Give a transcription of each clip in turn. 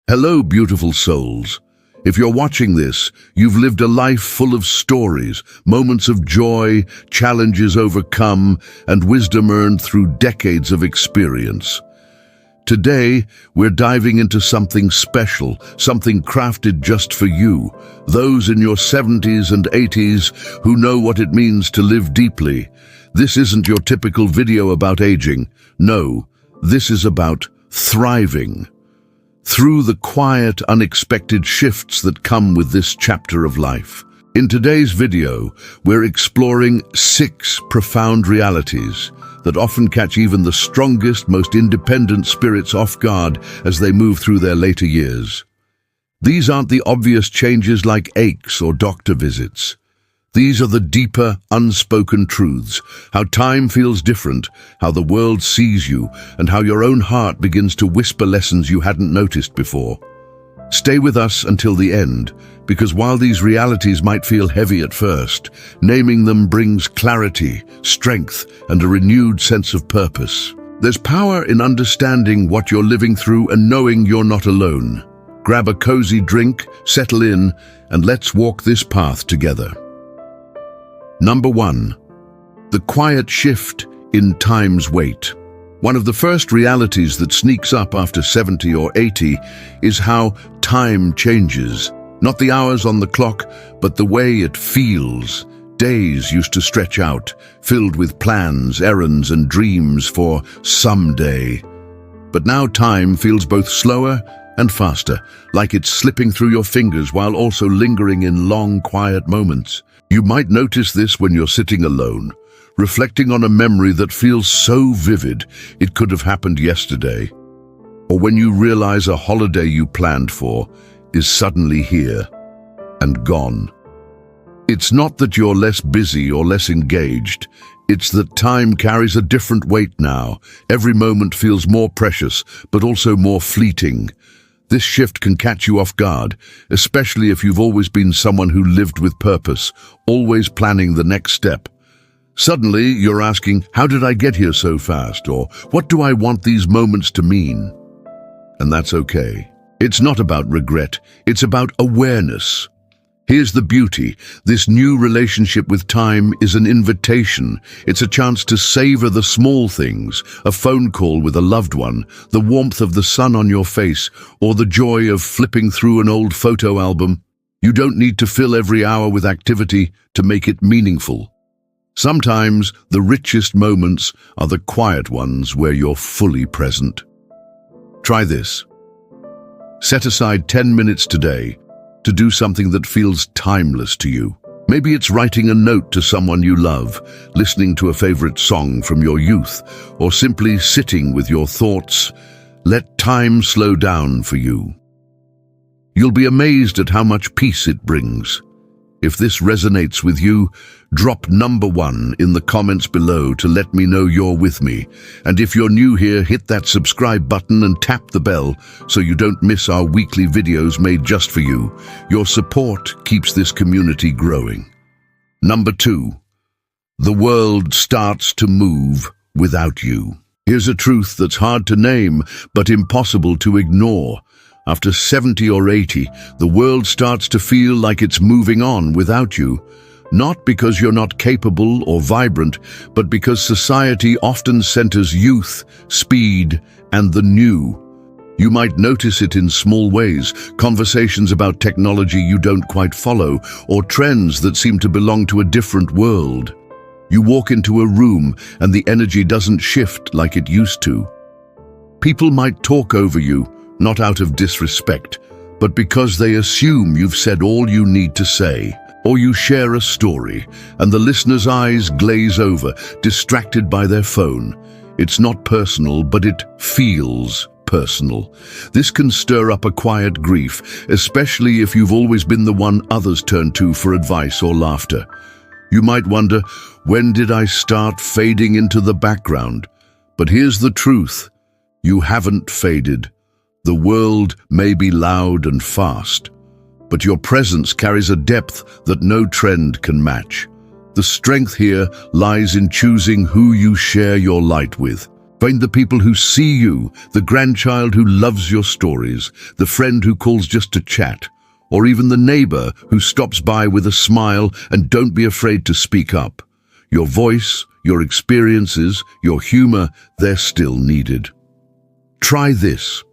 Hello, beautiful souls. If you're watching this, you've lived a life full of stories, moments of joy, challenges overcome, and wisdom earned through decades of experience. Today, we're diving into something special, something crafted just for you, those in your 70s and 80s who know what it means to live deeply. This isn't your typical video about aging. No, this is about thriving. Through the quiet, unexpected shifts that come with this chapter of life. In today's video, we're exploring 6 profound realities that often catch even the strongest, most independent spirits off guard as they move through their later years. These aren't the obvious changes like aches or doctor visits. These are the deeper, unspoken truths, how time feels different, how the world sees you, and how your own heart begins to whisper lessons you hadn't noticed before. Stay with us until the end, because while these realities might feel heavy at first, naming them brings clarity, strength, and a renewed sense of purpose. There's power in understanding what you're living through and knowing you're not alone. Grab a cozy drink, settle in, and let's walk this path together. Number 1. The quiet shift in time's weight. One of the first realities that sneaks up after 70 or 80 is how time changes. Not the hours on the clock, but the way it feels. Days used to stretch out, filled with plans, errands, and dreams for someday. But now time feels both slower and faster, like it's slipping through your fingers while also lingering in long, quiet moments. You might notice this when you're sitting alone, reflecting on a memory that feels so vivid it could have happened yesterday. Or when you realize a holiday you planned for is suddenly here and gone. It's not that you're less busy or less engaged. It's that time carries a different weight now. Every moment feels more precious, but also more fleeting. This shift can catch you off guard, especially if you've always been someone who lived with purpose, always planning the next step. Suddenly, you're asking, how did I get here so fast? Or what do I want these moments to mean? And that's okay. It's not about regret, it's about awareness. Here's the beauty. This new relationship with time is an invitation. It's a chance to savor the small things, a phone call with a loved one, the warmth of the sun on your face, or the joy of flipping through an old photo album. You don't need to fill every hour with activity to make it meaningful. Sometimes the richest moments are the quiet ones where you're fully present. Try this. Set aside 10 minutes today to do something that feels timeless to you. Maybe it's writing a note to someone you love, listening to a favorite song from your youth, or simply sitting with your thoughts. Let time slow down for you. You'll be amazed at how much peace it brings. If this resonates with you, drop number 1 in the comments below to let me know you're with me. And if you're new here, hit that subscribe button and tap the bell so you don't miss our weekly videos made just for you. Your support keeps this community growing. Number 2. The world starts to move without you. Here's a truth that's hard to name, but impossible to ignore. After 70 or 80, the world starts to feel like it's moving on without you. Not because you're not capable or vibrant, but because society often centers youth, speed, and the new. You might notice it in small ways, conversations about technology you don't quite follow, or trends that seem to belong to a different world. You walk into a room and the energy doesn't shift like it used to. People might talk over you, not out of disrespect, but because they assume you've said all you need to say. Or you share a story, and the listener's eyes glaze over, distracted by their phone. It's not personal, but it feels personal. This can stir up a quiet grief, especially if you've always been the one others turn to for advice or laughter. You might wonder, when did I start fading into the background? But here's the truth. You haven't faded. The world may be loud and fast, but your presence carries a depth that no trend can match. The strength here lies in choosing who you share your light with. Find the people who see you, the grandchild who loves your stories, the friend who calls just to chat, or even the neighbor who stops by with a smile, and don't be afraid to speak up. Your voice, your experiences, your humor, they're still needed. Try this.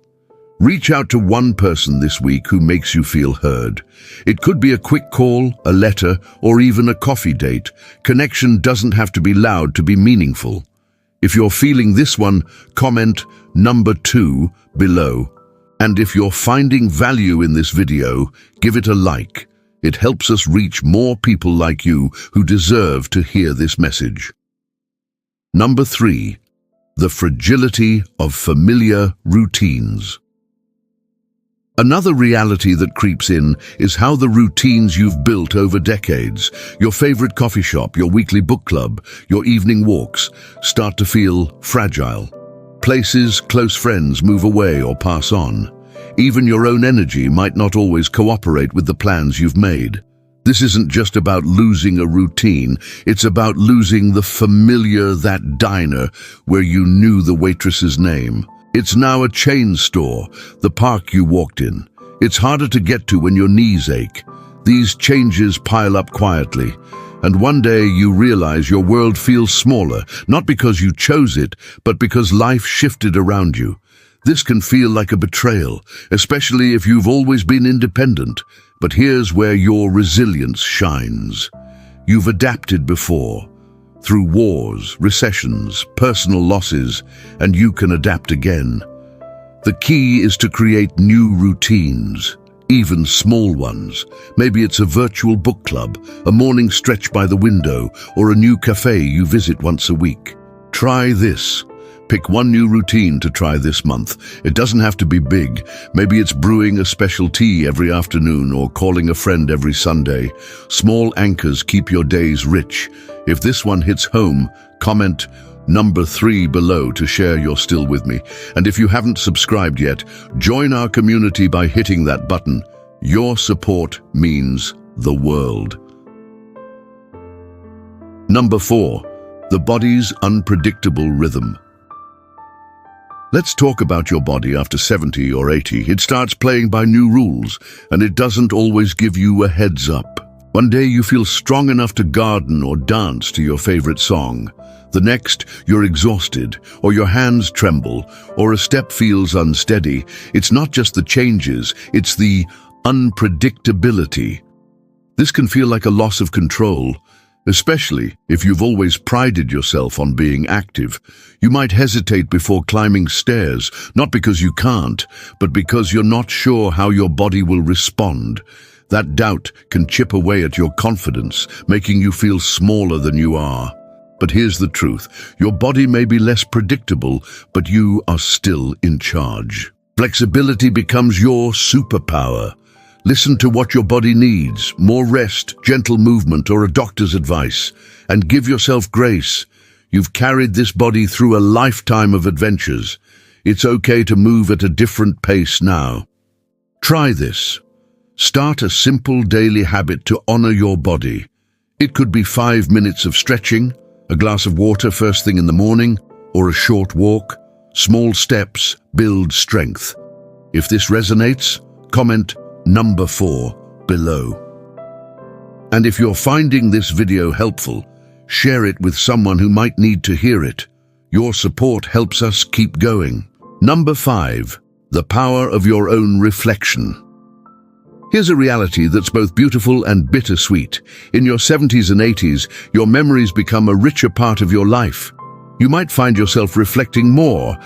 Reach out to one person this week who makes you feel heard. It could be a quick call, a letter, or even a coffee date. Connection doesn't have to be loud to be meaningful. If you're feeling this one, comment number 2 below. And if you're finding value in this video, give it a like. It helps us reach more people like you who deserve to hear this message. Number 3. The fragility of familiar routines. Another reality that creeps in is how the routines you've built over decades, your favorite coffee shop, your weekly book club, your evening walks, start to feel fragile. Places, close friends move away or pass on. Even your own energy might not always cooperate with the plans you've made. This isn't just about losing a routine, it's about losing the familiar, that diner where you knew the waitress's name. It's now a chain store, the park you walked in. It's harder to get to when your knees ache. These changes pile up quietly, and one day you realize your world feels smaller, not because you chose it, but because life shifted around you. This can feel like a betrayal, especially if you've always been independent. But here's where your resilience shines. You've adapted before. Through wars, recessions, personal losses, and you can adapt again. The key is to create new routines, even small ones. Maybe it's a virtual book club, a morning stretch by the window, or a new cafe you visit once a week. Try this. Pick one new routine to try this month. It doesn't have to be big. Maybe it's brewing a special tea every afternoon or calling a friend every Sunday. Small anchors keep your days rich. If this one hits home, comment number 3 below to share you're still with me. And if you haven't subscribed yet, join our community by hitting that button. Your support means the world. Number 4, the body's unpredictable rhythm. Let's talk about your body after 70 or 80. It starts playing by new rules, and it doesn't always give you a heads up. One day you feel strong enough to garden or dance to your favorite song. The next, you're exhausted, or your hands tremble, or a step feels unsteady. It's not just the changes, it's the unpredictability. This can feel like a loss of control, especially if you've always prided yourself on being active. You might hesitate before climbing stairs, not because you can't, but because you're not sure how your body will respond. That doubt can chip away at your confidence, making you feel smaller than you are. But here's the truth. Your body may be less predictable, but you are still in charge. Flexibility becomes your superpower. Listen to what your body needs, more rest, gentle movement, or a doctor's advice, and give yourself grace. You've carried this body through a lifetime of adventures. It's okay to move at a different pace now. Try this. Start a simple daily habit to honor your body. It could be 5 minutes of stretching, a glass of water first thing in the morning, or a short walk. Small steps build strength. If this resonates, comment number 4 below. And if you're finding this video helpful, share it with someone who might need to hear it. Your support helps us keep going. Number 5, the power of your own reflection. Here's a reality that's both beautiful and bittersweet. In your 70s and 80s, your memories become a richer part of your life. You might find yourself reflecting more,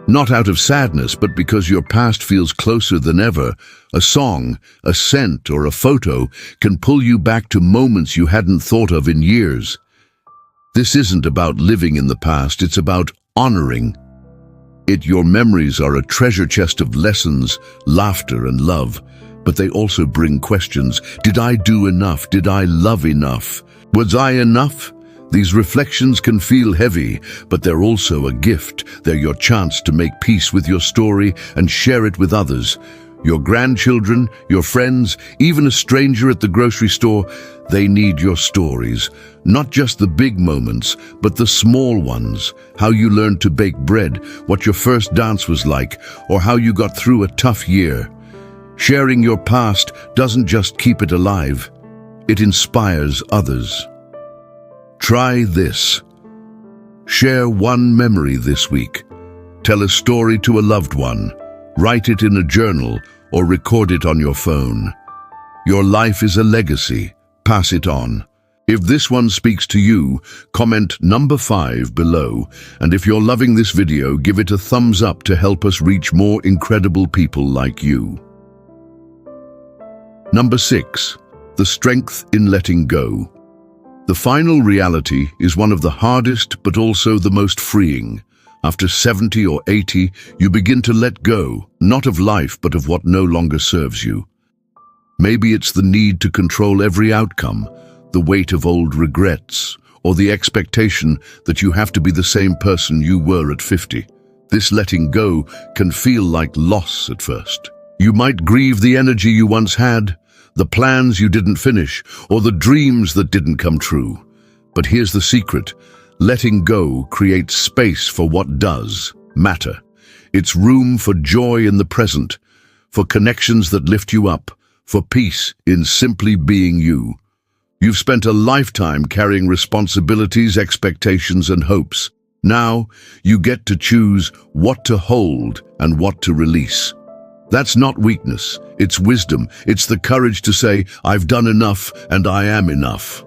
not out of sadness, but because your past feels closer than ever. A song, a scent, or a photo can pull you back to moments you hadn't thought of in years. This isn't about living in the past, it's about honoring it. Your memories are a treasure chest of lessons, laughter, and love, but they also bring questions. Did I do enough? Did I love enough? Was I enough? These reflections can feel heavy, but they're also a gift. They're your chance to make peace with your story and share it with others. your grandchildren, your friends, even a stranger at the grocery store, they need your stories. Not just the big moments, but the small ones. How you learned to bake bread, what your first dance was like, or how you got through a tough year. Sharing your past doesn't just keep it alive, it inspires others. Try this. Share one memory this week. Tell a story to a loved one. Write it in a journal or record it on your phone. Your life is a legacy. Pass it on. If this one speaks to you, comment number 5 below. And if you're loving this video, give it a thumbs up to help us reach more incredible people like you. Number 6. The strength in letting go. The final reality is one of the hardest but also the most freeing. After 70 or 80, you begin to let go, not of life but of what no longer serves you. Maybe it's the need to control every outcome, the weight of old regrets, or the expectation that you have to be the same person you were at 50. This letting go can feel like loss at first. You might grieve the energy you once had, the plans you didn't finish, or the dreams that didn't come true. But here's the secret. Letting go creates space for what does matter. It's room for joy in the present, for connections that lift you up, for peace in simply being you. You've spent a lifetime carrying responsibilities, expectations, and hopes. Now, you get to choose what to hold and what to release. That's not weakness, it's wisdom. It's the courage to say, I've done enough and I am enough.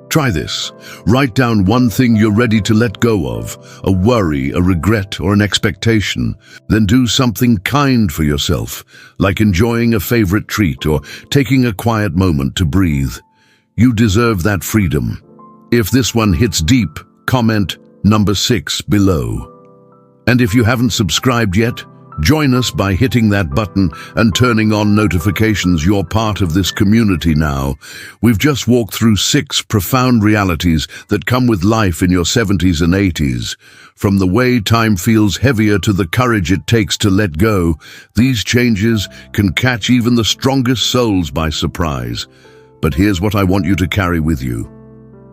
Try this. Write down one thing you're ready to let go of, a worry, a regret, or an expectation. Then do something kind for yourself, like enjoying a favorite treat or taking a quiet moment to breathe. You deserve that freedom. If this one hits deep, comment number 6 below. And if you haven't subscribed yet, join us by hitting that button and turning on notifications. You're part of this community now. We've just walked through 6 profound realities that come with life in your 70s and 80s. From the way time feels heavier to the courage it takes to let go, these changes can catch even the strongest souls by surprise. But here's what I want you to carry with you.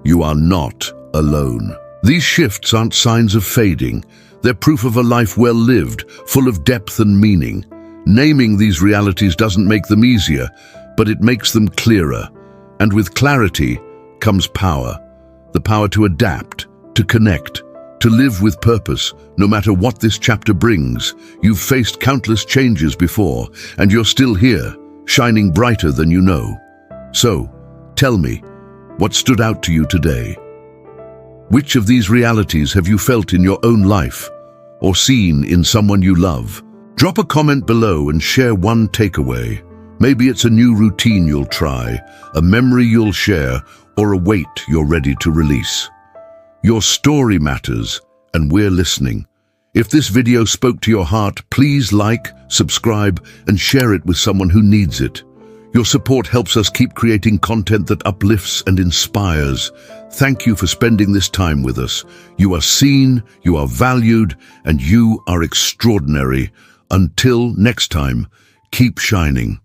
You are not alone. These shifts aren't signs of fading. They're proof of a life well lived, full of depth and meaning. Naming these realities doesn't make them easier, but it makes them clearer. And with clarity comes power. The power to adapt, to connect, to live with purpose, no matter what this chapter brings. You've faced countless changes before, and you're still here, shining brighter than you know. So, tell me, what stood out to you today? Which of these realities have you felt in your own life, or seen in someone you love? Drop a comment below and share one takeaway. Maybe it's a new routine you'll try, a memory you'll share, or a weight you're ready to release. Your story matters, and we're listening. If this video spoke to your heart, please like, subscribe, and share it with someone who needs it. Your support helps us keep creating content that uplifts and inspires. Thank you for spending this time with us. You are seen, you are valued, and you are extraordinary. Until next time, keep shining.